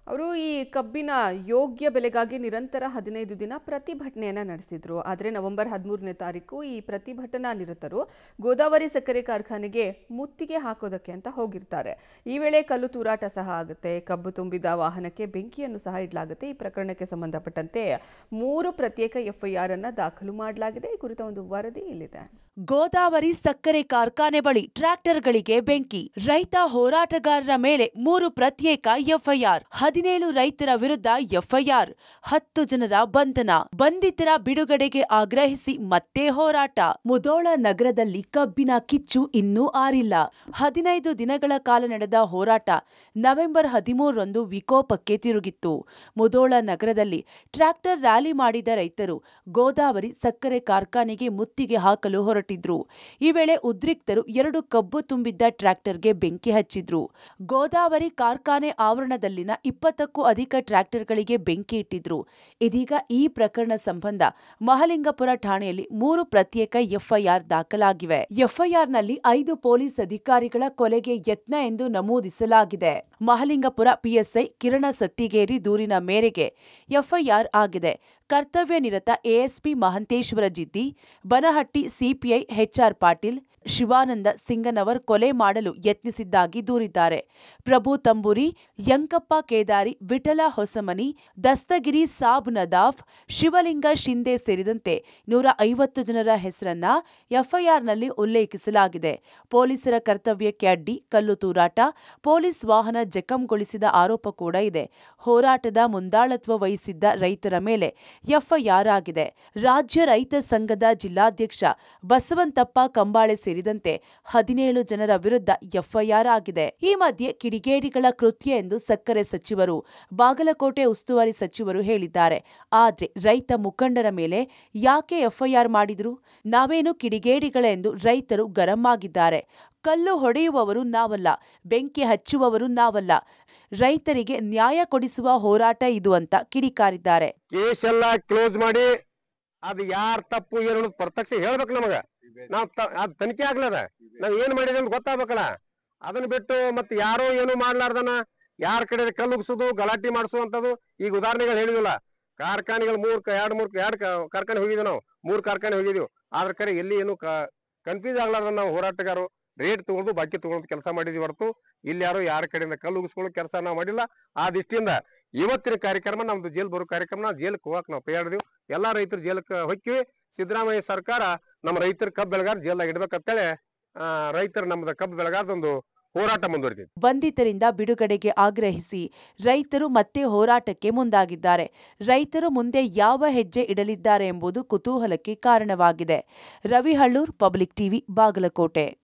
ಅವರು ಈ ಕಬ್ಬಿನ ಯೋಗ್ಯ ಬೆಲೆಗಾಗಿ ನಿರಂತರ 15 ದಿನ ಪ್ರತಿಭಟನೆಯನ್ನ ನಡೆಸಿದ್ರು. ಆದರೆ ನವೆಂಬರ್ 13ನೇ ತಾರೀಕು ಈ ಪ್ರತಿಭಟನಾ ನಿರತರು ಗೋದಾವರಿ ಸಕ್ಕರೆ ಕಾರ್ಖಾನೆಗೆ ಮುತ್ತಿಗೆ ಹಾಕೋದಕ್ಕೆ ಅಂತ ಹೋಗಿರ್ತಾರೆ. ಈ ವೇಳೆ ಕಲ್ಲು ತೂರಾಟ ಸಹ ಆಗುತ್ತೆ. ಕಬ್ಬು ತುಂಬಿದ ವಾಹನಕ್ಕೆ ಬೆಂಕಿಯನ್ನು ಸಹ ಇಡಲಾಗುತ್ತೆ. ಈ ಪ್ರಕರಣಕ್ಕೆ ಸಂಬಂಧಪಟ್ಟಂತೆ 3 ಪ್ರತ್ಯೇಕ ಎಫ್ಐಆರ್ ಅನ್ನು ದಾಖಲು ಮಾಡಲಾಗಿದೆ. ಈ ಕುರಿತ ಒಂದು ವರದಿ ಇಲ್ಲಿದೆ. ಗೋದಾವರಿ ಸಕ್ಕರೆ ಕಾರ್ಖಾನೆ ಬಳಿ ಟ್ರ್ಯಾಕ್ಟರ್ಗಳಿಗೆ ಬೆಂಕಿ. ರೈತ ಹೋರಾಟಗಾರರ ಮೇಲೆ 3 ಪ್ರತ್ಯೇಕ ಎಫ್ಐಆರ್. 17 ರೈತರ ವಿರುದ್ಧ ಎಫ್ಐಆರ್. 10 ಜನರ ಬಂಧನ. ಬಂಧಿತರ ಬಿಡುಗಡೆಗೆ ಆಗ್ರಹಿಸಿ ಮತ್ತೆ ಹೋರಾಟ. ಮುಧೋಳ ನಗರದಲ್ಲಿ ಕಬ್ಬಿನ ಕಿಚ್ಚು ಇನ್ನೂ ಆರಿಲ್ಲ. 15 ದಿನಗಳ ಕಾಲ ನಡೆದ ಹೋರಾಟ ನವೆಂಬರ್ 13ರಂದು ವಿಕೋಪಕ್ಕೆ ತಿರುಗಿತ್ತು. ಮುಧೋಳ ನಗರದಲ್ಲಿ ಟ್ರ್ಯಾಕ್ಟರ್ ರ್ಯಾಲಿ ಮಾಡಿದ ರೈತರು ಗೋದಾವರಿ ಸಕ್ಕರೆ ಕಾರ್ಖಾನೆಗೆ ಮುತ್ತಿಗೆ ಹಾಕಲು ಹೊರಟಿದ್ರು. ಈ ವೇಳೆ ಉದ್ರಿಕ್ತರು 2 ಕಬ್ಬು ತುಂಬಿದ್ದ ಟ್ರ್ಯಾಕ್ಟರ್ಗೆ ಬೆಂಕಿ ಹಚ್ಚಿದ್ರು. ಗೋದಾವರಿ ಕಾರ್ಖಾನೆ ಆವರಣದಲ್ಲಿನ 20ಕ್ಕೂ ಅಧಿಕ ಟ್ರ್ಯಾಕ್ಟರ್ಗಳಿಗೆ ಬೆಂಕಿ ಇಟ್ಟಿದ್ರು. ಇದೀಗ ಈ ಪ್ರಕರಣ ಸಂಬಂಧ ಮಹಲಿಂಗಪುರ ಠಾಣೆಯಲ್ಲಿ 3 ಪ್ರತ್ಯೇಕ ಎಫ್ಐಆರ್ ದಾಖಲಾಗಿವೆ. ಎಫ್ಐಆರ್ನಲ್ಲಿ 5 ಪೊಲೀಸ್ ಅಧಿಕಾರಿಗಳ ಕೊಲೆಗೆ ಯತ್ನ ಎಂದು ನಮೂದಿಸಲಾಗಿದೆ. ಮಹಲಿಂಗಪುರ ಪಿಎಸ್ಐ ಕಿರಣ ಸತ್ತಿಗೇರಿ ದೂರಿನ ಮೇರೆಗೆ ಎಫ್ಐಆರ್ ಆಗಿದೆ. ಕರ್ತವ್ಯ ನಿರತ ASP Mahanteshwar Jiddi, Banahatti CPI HR Patil, Shivananda Singanavar ಕೊಲೆ ಮಾಡಲು ಯತ್ನಿಸಿದ್ದಾಗಿ ದೂರಿದ್ದಾರೆ. ಪ್ರಭು ತಂಬೂರಿ, ಯಂಕಪ್ಪ ಕೇದಾರಿ, ವಿಠಲ ಹೊಸಮನಿ, ದಸ್ತಗಿರಿ ಸಾಬ್ ನದಾಫ್, ಶಿವಲಿಂಗ ಶಿಂದೆ ಸೇರಿದಂತೆ 150 ಜನರ ಹೆಸರನ್ನ ಎಫ್ಐಆರ್ನಲ್ಲಿ ಉಲ್ಲೇಖಿಸಲಾಗಿದೆ. ಪೊಲೀಸರ ಕರ್ತವ್ಯಕ್ಕೆ ಅಡ್ಡಿ, ಕಲ್ಲು ತೂರಾಟ, ಪೊಲೀಸ್ ವಾಹನ ಜಖಂಗೊಳಿಸಿದ ಆರೋಪ ಕೂಡ ಇದೆ. ಹೋರಾಟದ ಮುಂದಾಳತ್ವ ವಹಿಸಿದ್ದ ರೈತರ ಮೇಲೆ ಎಫ್ಐಆರ್ ಆಗಿದೆ. ರಾಜ್ಯ ರೈತ ಸಂಘದ ಜಿಲ್ಲಾಧ್ಯಕ್ಷ ಬಸವಂತಪ್ಪ ಕಂಬಾಳೆ ಸೇರಿದಂತೆ 17 ಜನರ ವಿರುದ್ಧ ಎಫ್ಐಆರ್ ಆಗಿದೆ. ಈ ಮಧ್ಯೆ ಕಿಡಿಗೇಡಿಗಳ ಕೃತ್ಯ ಎಂದು ಸಕ್ಕರೆ ಸಚಿವರು, ಬಾಗಲಕೋಟೆ ಉಸ್ತುವಾರಿ ಸಚಿವರು ಹೇಳಿದ್ದಾರೆ. ಆದ್ರೆ ರೈತ ಮುಖಂಡರ ಮೇಲೆ ಯಾಕೆ ಎಫ್ಐಆರ್ ಮಾಡಿದ್ರು? ನಾವೇನು ಕಿಡಿಗೇಡಿಗಳೆಂದು ರೈತರು ಗರಂ ಆಗಿದ್ದಾರೆ. ಕಲ್ಲು ಹೊಡೆಯುವವರು ನಾವಲ್ಲ, ಬೆಂಕಿ ಹಚ್ಚುವವರು ನಾವಲ್ಲ. ರೈತರಿಗೆ ನ್ಯಾಯ ಕೊಡಿಸುವ ಹೋರಾಟ ಇದು ಅಂತ ಕಿಡಿಕಾರಿದ್ದಾರೆ. ಕೇಸ್ ಎಲ್ಲ ಕ್ಲೋಸ್ ಮಾಡಿ ಅದು ಯಾರ ತಪ್ಪು ಏನು ಪ್ರತ್ಯಕ್ಷ ಹೇಳ್ಬೇಕು. ನಮಗ ನಾವ್ ಅದ್ ತನಿಖೆ ಆಗ್ಲದ, ನಾವ್ ಏನ್ ಮಾಡಿದೆ ಅಂತ ಗೊತ್ತಾಗ್ಬೇಕಲ್ಲ. ಅದನ್ನ ಬಿಟ್ಟು ಮತ್ತೆ ಯಾರೋ ಏನು ಮಾಡ್ಲಾರ್ದನ ಯಾರ ಕಡೆ ಕಲ್ಲುಗ್ಸುದು, ಗಲಾಟೆ ಮಾಡಿಸುವಂತದ್ದು. ಈಗ ಉದಾಹರಣೆಗಳು ಹೇಳಿದಿಲ್ಲ, ಕಾರ್ಖಾನೆಗಳು 2 ಕಾರ್ಖಾನೆ ಹೋಗಿದ್ವಿ ನಾವು, 3 ಕಾರ್ಖಾನೆ ಹೋಗಿದೀವಿ. ಆದ್ರ ಕರೆ ಎಲ್ಲಿ ಏನು ಕನ್ಫ್ಯೂಸ್ ಆಗ್ಲಾರ್ದ ನಾವು ಹೋರಾಟಗಾರರು ರೇಟ್ ತಗೊಂಡು ಬಾಕಿ ತಗೊಂಡು ಕೆಲಸ ಮಾಡಿದ್ವಿ ಹೊರತು ಇಲ್ಲಿ ಯಾರು ಯಾರ ಕಡೆಯಿಂದ ಕಲ್ಲು ಉಗಿಸ್ಕೊಳ್ಳೋ ಕೆಲಸ ನಾವು ಮಾಡಿಲ್ಲ. ಆ ದೃಷ್ಟಿಯಿಂದ ಇವತ್ತಿನ ಕಾರ್ಯಕ್ರಮ ನಮ್ದು ಜೈಲ್ ಬರೋ ಕಾರ್ಯಕ್ರಮ, ಜೈಲ್ಗೆ ಹೋಗಕ್ ನಾವು ತಯಾರಿದೀವಿ. ಎಲ್ಲಾ ರೈತರು ಜೈಲಕ್ಕೆ ಹೊಕ್ಕಿವಿ. ಸಿದ್ದರಾಮಯ್ಯ ಸರ್ಕಾರ ನಮ್ಮ ರೈತರ ಕಬ್ಬು ಬೆಳೆಗಾರ ಜೈಲಾಗ ಇಡ್ಬೇಕಂತೇಳಿ ರೈತರು ನಮ್ದು ಕಬ್ಬು ಬೆಳೆಗಾರದೊಂದು ಹೋರಾಟ ಮುಂದುವರಿದಿದೆ. ಬಂಧಿತರಿಂದ ಬಿಡುಗಡೆಗೆ ಆಗ್ರಹಿಸಿ ರೈತರು ಮತ್ತೆ ಹೋರಾಟಕ್ಕೆ ಮುಂದಾಗಿದ್ದಾರೆ. ರೈತರು ಮುಂದೆ ಯಾವ ಹೆಜ್ಜೆ ಇಡಲಿದ್ದಾರೆ ಎಂಬುದು ಕುತೂಹಲಕ್ಕೆ ಕಾರಣವಾಗಿದೆ. Ravi Hallur, public TV, Bagalkot.